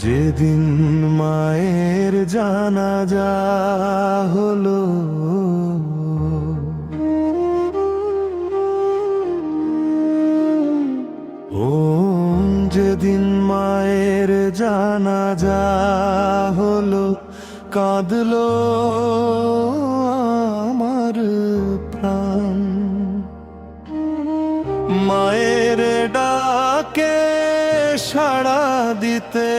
যেদিন মায়ের জানাজা হলো, ও যেদিন মায়ের জানাজা হলো, কাঁদলো আমার প্রাণ। মায়ের ডাকে সাড়া দিতে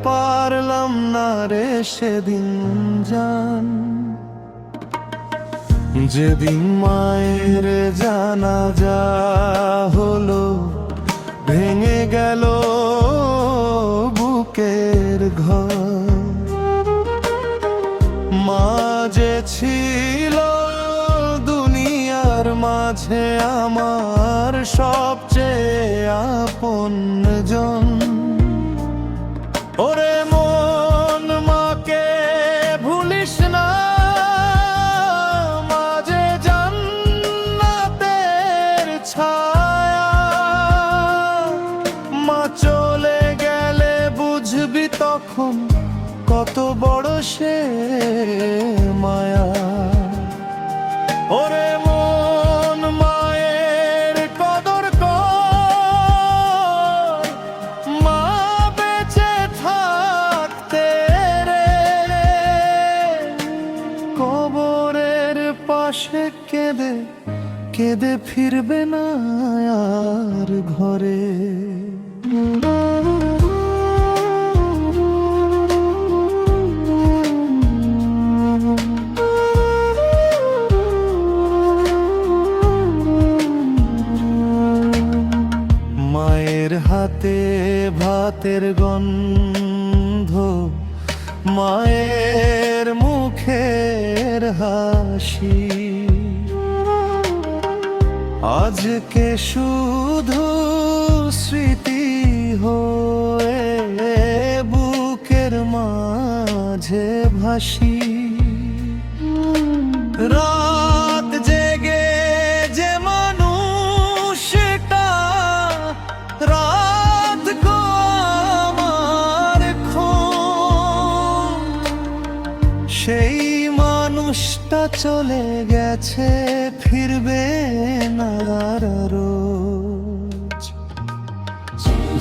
পারলাম না রে সেদিন জান। যেদিন মায়ের জানাজা হলো, ভেঙে গেল বুকের ঘর। মা যে ছিল দুনিয়ার মাঝে আমার সবচেয়ে আপনজন। ওরে মন, মাকে ভুলিস না, মাঝে জান্নাতের ছায়া। মা চলে গেলে বুঝবি তখন কত বড় সে মায়া। ওরে মন, মায়ের কদর কর, মা বেঁচে থাকতে রে। কবরের পাশে কেঁদে কেঁদে ফিরবে না আর ঘরে। মায়ের হাতে ভাতের গন্ধ, মায়ের মুখের হাসি, আজকে শুধু স্মৃতি হয়ে বুকের মাঝে ভাসি। রাত জেগে যে মানুষটা রাত গো আমার খুন, সেই মানুষটা চলে গেছে, ফিরবে না আর রোজ।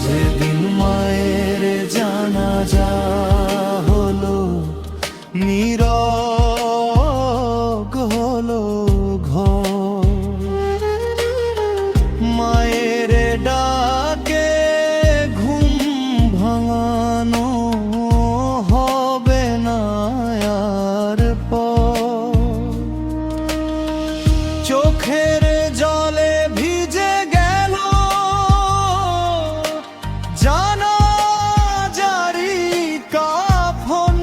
যেদিন মায়ের জানাজা হলো, নীরব হলো ঘর। মায়ের ডাকে ঘুম ভাঙানো হবে না আর পর। চোখের জলে ভিজে গেল জানাজারি কাফন।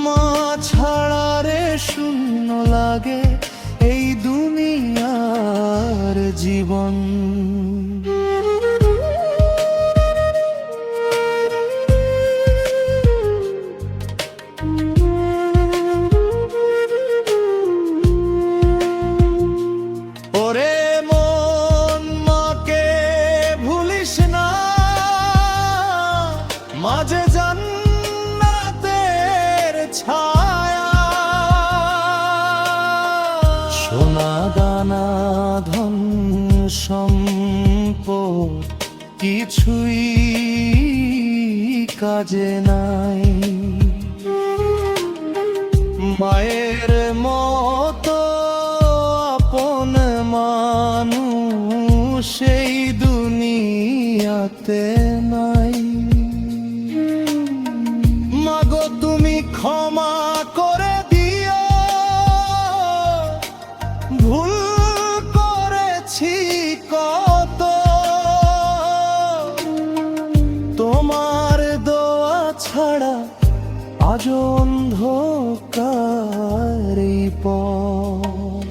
মা ছাড়া রে শূন্য লাগে এই দুনিয়ার জীবন। ওরে মন, মাকে ভুলিস না, মাঝে জান্নাতের ছায়া। সোনা দানা ধন সম্পদ কিছুই কাজে নাই। মায়ের মতো আপন মানুষ এই দুনিয়াতে নাই। মাগো তুমি ক্ষমা করে দিও, ভুল করেছি কত। তোমার দোয়া ছাড়া আজ অন্ধকারই পথ।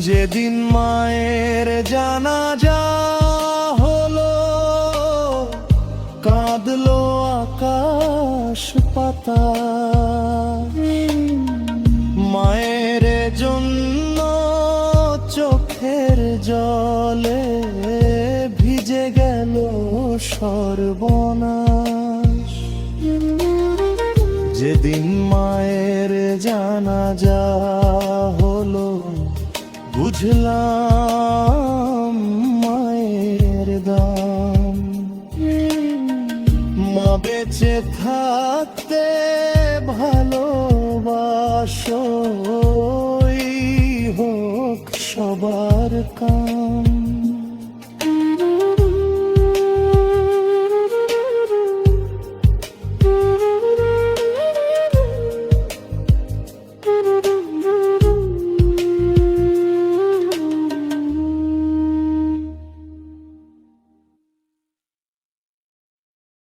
যেদিন মায়ের জানাজা হলো, কাঁদলো আকাশ পাতাল। মায়ের জন্য চোখের জলে ভিজে গেল সর্বনাশ। যেদিন মায়ের জানাজা হলো, বুঝলাম মায়ের দাম। মা বেঁচে থাকতে ভালোবাসো, এই হোক সবার কাম।